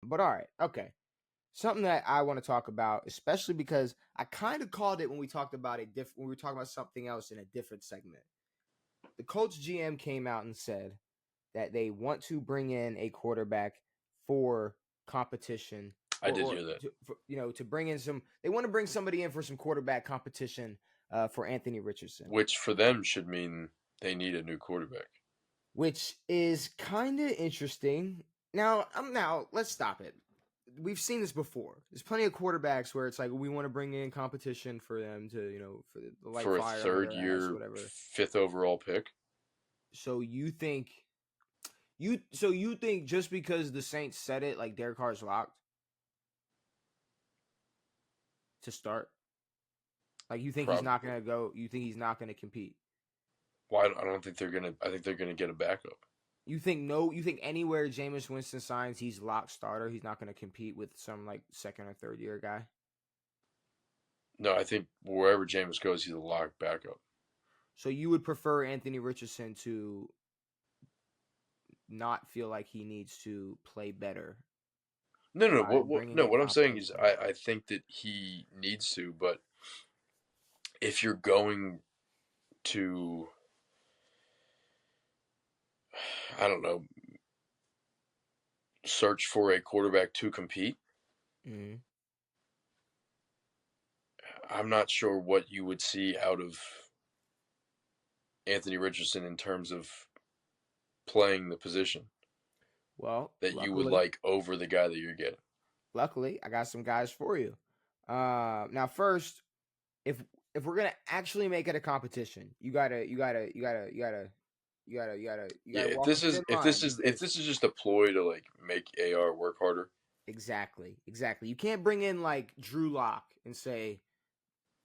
But all right, okay. Something that I want to talk about, especially because I kind of called it when we talked about it when we were talking about something else in a different segment. The Colts GM came out and said that they want to bring in a quarterback for competition. I did hear that. To bring in they want to bring somebody in for some quarterback competition for Anthony Richardson. Which for them should mean they need a new quarterback. Which is kind of interesting. Now, let's stop it. We've seen this before. There's plenty of quarterbacks where it's like we want to bring in competition for them to, for the light for fire a third year, whatever. 5th overall pick. So you think just because the Saints said it, like Derek Carr's locked to start? Like you think Probably. he's not gonna go? You think he's not gonna compete? Well, I don't think they're gonna. I think they're gonna get a backup. You think anywhere Jameis Winston signs, he's locked starter. He's not going to compete with some like second or third year guy. No, I think wherever Jameis goes, he's a locked backup. So you would prefer Anthony Richardson to not feel like he needs to play better? No. What I'm saying is, I think that he needs to, but if you're going to, I don't know, search for a quarterback to compete, I'm not sure what you would see out of Anthony Richardson in terms of playing the position. Well, that you would like over the guy that you're getting. Luckily, I got some guys for you. Now, first, if we're gonna actually make it a competition, you gotta. If this is just a ploy to like make AR work harder. Exactly. You can't bring in like Drew Lock and say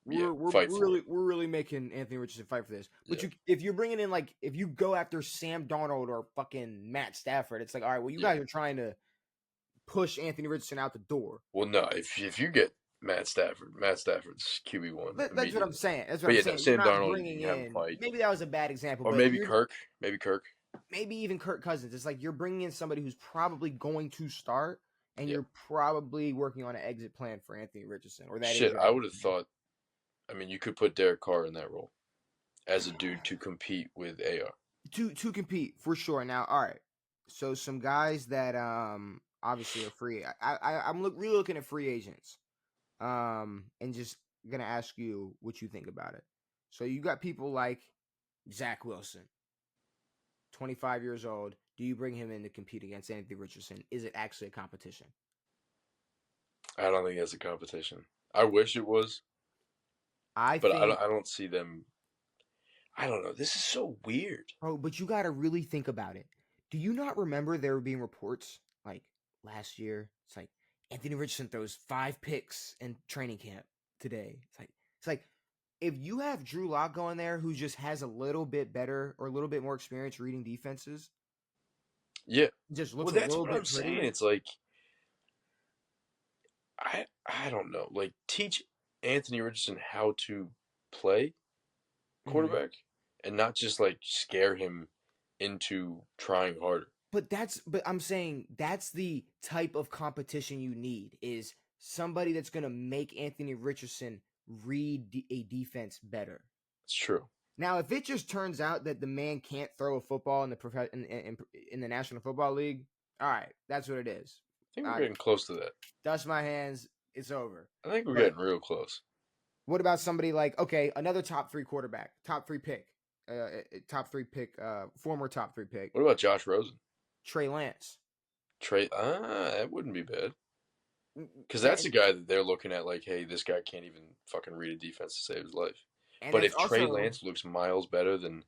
we're really making Anthony Richardson fight for this. But if you're bringing in like if you go after Sam Darnold or fucking Matt Stafford, it's like, all right, well, you guys are trying to push Anthony Richardson out the door. Well, no, if you get Matt Stafford's QB1. That's what I'm saying. No, Sam Darnold, you have a fight. Maybe that was a bad example. Or maybe Kirk. Maybe even Kirk Cousins. It's like you're bringing in somebody who's probably going to start, and you're probably working on an exit plan for Anthony Richardson. Or that. Shit, I would have thought. I mean, you could put Derek Carr in that role as a dude to compete with AR. To compete for sure. Now, all right. So some guys that obviously are free. I'm really looking at free agents. And just gonna ask you what you think about it. So you got people like Zach Wilson, 25 years old. Do you bring him in to compete against Anthony Richardson? Is it actually a competition? I don't think it's a competition. I wish it was. I don't see them. I don't know. This is so weird. Bro, but you got to really think about it. Do you not remember there were being reports like last year? It's like Anthony Richardson throws 5 picks in training camp today. It's like if you have Drew Lock going there who just has a little bit better or a little bit more experience reading defenses. Yeah. Just looks that's what I'm saying. It's like I don't know. Like teach Anthony Richardson how to play quarterback and not just like scare him into trying harder. But I'm saying that's the type of competition you need is somebody that's going to make Anthony Richardson read a defense better. It's true. Now, if it just turns out that the man can't throw a football in the National Football League, all right, that's what it is. I think we're getting close to that. Dust my hands. It's over. I think we're getting real close. What about somebody like, okay, another top 3 quarterback, top 3 pick, former top 3 pick. What about Josh Rosen? Trey Lance. That wouldn't be bad. Because that's a guy that they're looking at like, hey, this guy can't even fucking read a defense to save his life. But if Trey Lance looks miles better than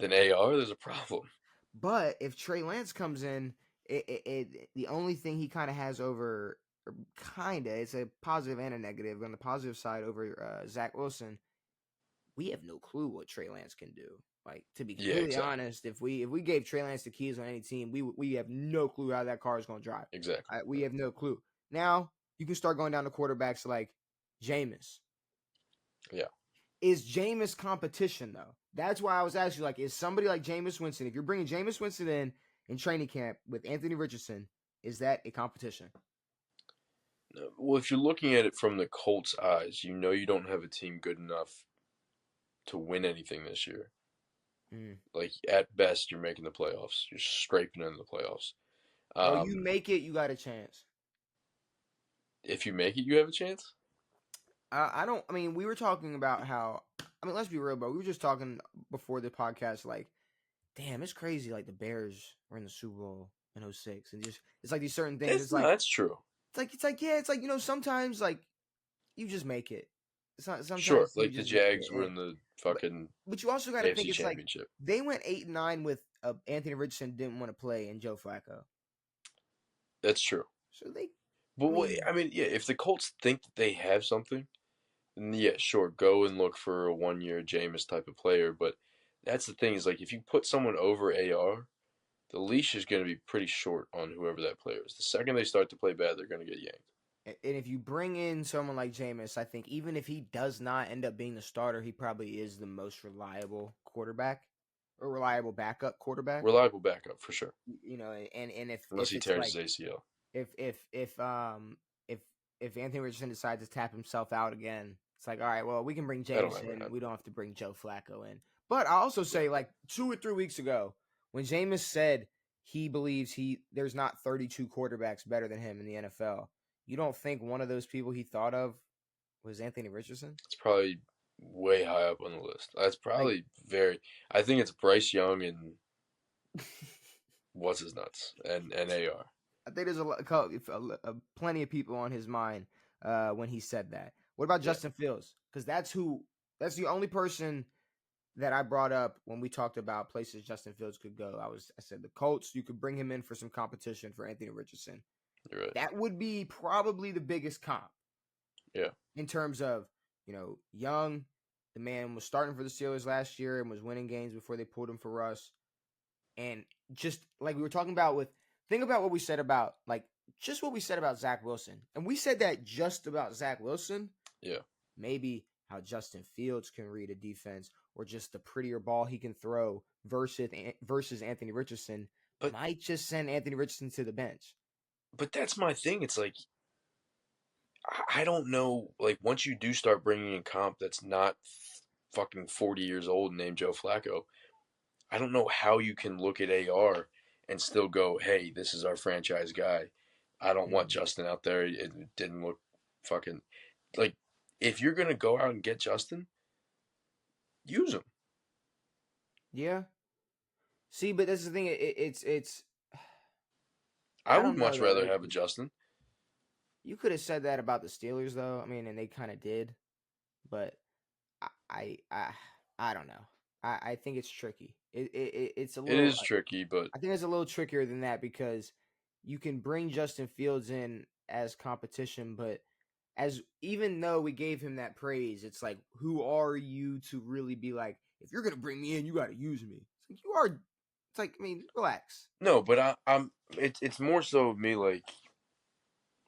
AR, there's a problem. But if Trey Lance comes in, the only thing he kind of has over, it's a positive and a negative. On the positive side over Zach Wilson, we have no clue what Trey Lance can do. Like, to be completely honest, if we gave Trey Lance the keys on any team, we have no clue how that car is going to drive. Exactly. We have no clue. Now, you can start going down to quarterbacks like Jameis. Yeah. Is Jameis competition, though? That's why I was asking you, like, is somebody like Jameis Winston, if you're bringing Jameis Winston in training camp with Anthony Richardson, Is that a competition? Well, if you're looking at it from the Colts' eyes, you know you don't have a team good enough to win anything this year. Like, at best, you're making the playoffs. You're scraping in the playoffs. You make it, you got a chance. If you make it, you have a chance? I don't. I mean, we were talking about how. I mean, let's be real, bro. We were just talking before the podcast, like, damn, it's crazy. Like the Bears were in the Super Bowl in 06. And just it's like these certain things. It's like that's true. It's like sometimes like you just make it. Sometimes sure, you like the just make Jags it. were in the fucking but you also got to think AFC it's like Championship. they went 8-9 with Anthony Richardson didn't want to play and Joe Flacco. That's true. So they. But I mean, yeah, if the Colts think that they have something, then yeah, sure, go and look for a 1-year Jameis type of player. But that's the thing is like if you put someone over AR, the leash is going to be pretty short on whoever that player is. The second they start to play bad, they're going to get yanked. And if you bring in someone like Jameis, I think even if he does not end up being the starter, he probably is the most reliable quarterback or reliable backup quarterback. Reliable backup for sure. You know, and unless if he it's tears like his ACL. If Anthony Richardson decides to tap himself out again, it's like, all right, well, we can bring Jameis in. We don't have to bring Joe Flacco in. But I also say, like 2 or 3 weeks ago, when Jameis said he believes there's not 32 quarterbacks better than him in the NFL, you don't think one of those people he thought of was Anthony Richardson? It's probably way high up on the list. That's probably I think it's Bryce Young and what's his nuts and AR. I think there's plenty of people on his mind when he said that. What about Justin Fields? Because that's the only person that I brought up when we talked about places Justin Fields could go. I said the Colts, you could bring him in for some competition for Anthony Richardson. You're right. That would be probably the biggest comp. Yeah. In terms of, young, the man was starting for the Steelers last year and was winning games before they pulled him for Russ. And just like we were talking about think about what we said about, just what we said about Zach Wilson. And we said that just about Zach Wilson. Yeah. Maybe how Justin Fields can read a defense or just the prettier ball he can throw versus Anthony Richardson might just send Anthony Richardson to the bench. But that's my thing. It's like, I don't know. Like, once you do start bringing in comp that's not fucking 40 years old named Joe Flacco, I don't know how you can look at AR and still go, hey, this is our franchise guy. I don't want Justin out there. It didn't look fucking like, if you're going to go out and get Justin, use him. Yeah. See, but that's the thing. It's. I would much rather have a Justin. You could have said that about the Steelers, though. I mean, and they kind of did, but I don't know. I think it's tricky. It's a little. It is tricky, but I think it's a little trickier than that because you can bring Justin Fields in as competition, but even though we gave him that praise, it's like, who are you to really be like, if you're gonna bring me in, you got to use me. It's like you are. It's like, I mean, relax. No, but I'm. It's more so of me like.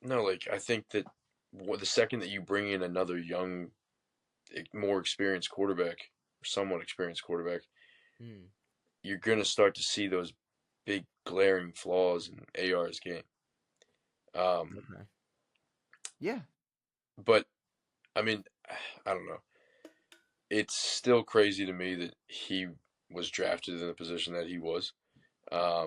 No, like I think that the second that you bring in another young, more experienced quarterback, or somewhat experienced quarterback, you're gonna start to see those big glaring flaws in AR's game. Okay. Yeah. But I mean, I don't know. It's still crazy to me that he was drafted in the position that he was. I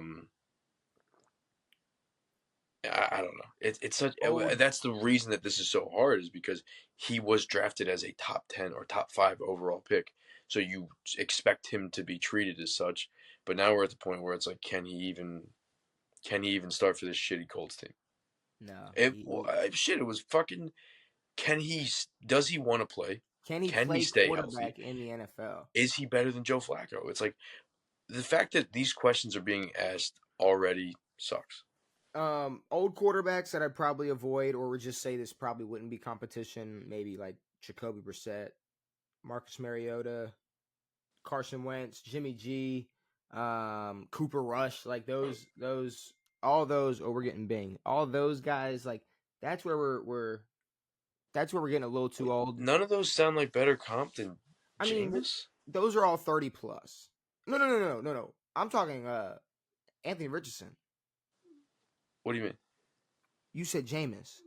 don't know. It's such. That's the reason that this is so hard is because he was drafted as a top 10 or top 5 overall pick. So you expect him to be treated as such. But now we're at the point where it's like, can he even start for this shitty Colts team? No. It was fucking. Does he want to play? Can he stay quarterback healthy in the NFL? Is he better than Joe Flacco? It's like the fact that these questions are being asked already sucks. Old quarterbacks that I'd probably avoid or would just say this probably wouldn't be competition. Maybe like Jacoby Brissett, Marcus Mariota, Carson Wentz, Jimmy G, Cooper Rush, like all those. Oh, we're getting Bing. All those guys, like that's where we're getting a little too old. None of those sound like better comp than Jameis? mean, those are all 30 plus. No. I'm talking Anthony Richardson. What do you mean? You said Jameis.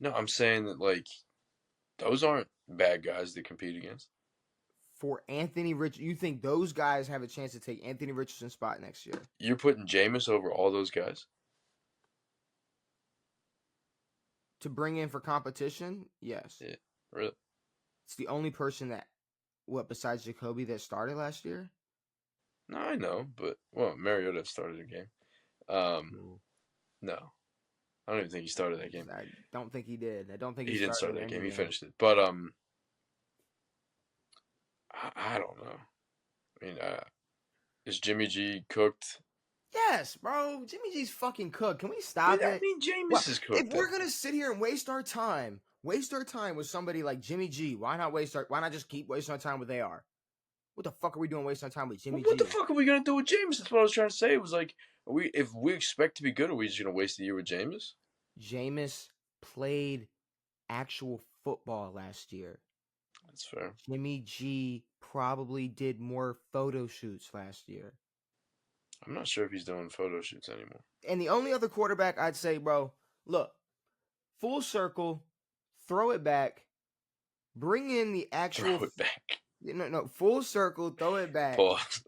No, I'm saying that, like, those aren't bad guys to compete against. For Anthony you think those guys have a chance to take Anthony Richardson's spot next year? You're putting Jameis over all those guys? To bring in for competition? Yes. Yeah, really? It's the only person that, besides Jacoby, that started last year? No, I know, but, well, Mariota started a game. No. I don't even think he started that game. I don't think he did. I don't think he didn't start that game. He game. Finished it. But, I don't know. I mean, is Jimmy G cooked? Yes, bro. Jimmy G's fucking cooked. Can we stop it? I mean, Jameis is cooked. If we're gonna sit here and waste our time with somebody like Jimmy G, why not just keep wasting our time with AR? What the fuck are we doing wasting our time with Jimmy G? What the fuck are we gonna do with Jameis? That's what I was trying to say. It was like, if we expect to be good, are we just gonna waste a year with Jameis? Jameis played actual football last year. That's fair. Jimmy G probably did more photo shoots last year. I'm not sure if he's doing photo shoots anymore. And the only other quarterback I'd say, bro, look, full circle, throw it back, bring in the actual. Throw it back. No, full circle, throw it back. Pause.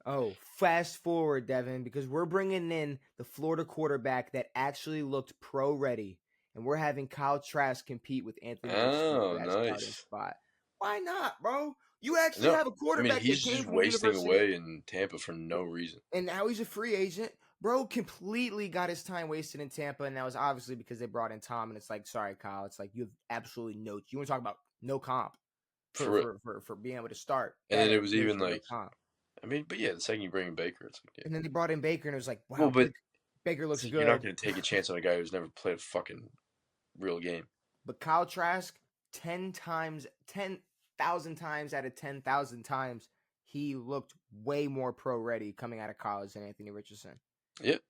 Oh, fast forward, Devan, because we're bringing in the Florida quarterback that actually looked pro ready, and we're having Kyle Trask compete with Anthony Richardson for that starting spot. Why not, bro? You actually have a quarterback. I mean, he's that came just from wasting away in Tampa for no reason. And now he's a free agent. Bro completely got his time wasted in Tampa, and that was obviously because they brought in Tom, and it's like, sorry, Kyle. It's like you have absolutely no. You want to talk about no comp for being able to start. And then it was even like, I mean, but yeah, the second you bring in Baker, it's like, yeah. And then they brought in Baker, and it was like, wow, but Baker looks good. You're not going to take a chance on a guy who's never played a fucking real game. But Kyle Trask, 10,000 times out of 10,000 times, he looked way more pro ready coming out of college than Anthony Richardson. Yep.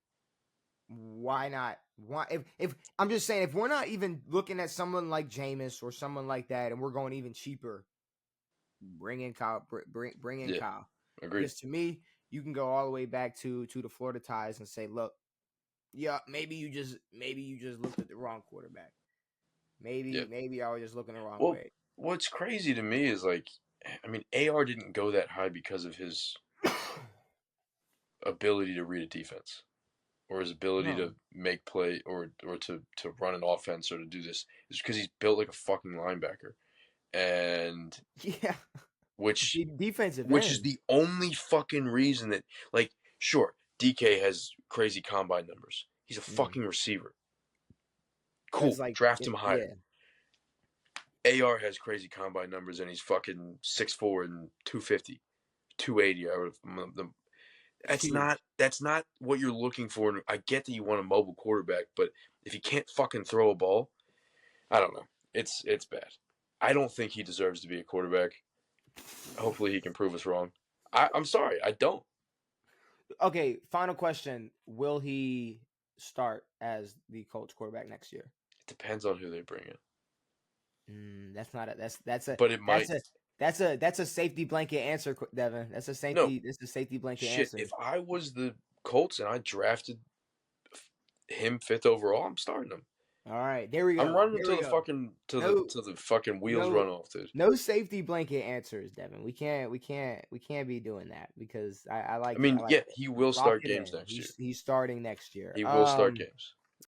Why not? Why if I'm just saying, if we're not even looking at someone like Jameis or someone like that, and we're going even cheaper, bring in Kyle. Bring in Kyle. Agreed. Because to me, you can go all the way back to the Florida ties and say, look, yeah, maybe you just looked at the wrong quarterback. Maybe I was just looking the wrong way. What's crazy to me is, like, I mean, AR didn't go that high because of his ability to read a defense or his ability to make play or to run an offense or to do this. It's because he's built like a fucking linebacker. And which is the only fucking reason that, like, sure, DK has crazy combine numbers. He's a fucking receiver. Cool. Like, draft him higher. Yeah. AR has crazy combine numbers, and he's fucking 6'4" and 250, 280. That's not what you're looking for. I get that you want a mobile quarterback, but if you can't fucking throw a ball, I don't know. It's bad. I don't think he deserves to be a quarterback. Hopefully he can prove us wrong. I'm sorry, I don't. Okay, final question. Will he start as the Colts quarterback next year? It depends on who they bring in. But it might. That's a safety blanket answer, Devin. That's a safety blanket answer. If I was the Colts and I drafted him 5th overall, I'm starting him. All right, there we go. I'm running until the fucking wheels run off, dude. No safety blanket answers, Devin. We can't be doing that because I like. I mean, he will start games next year. He's starting next year. He will start games.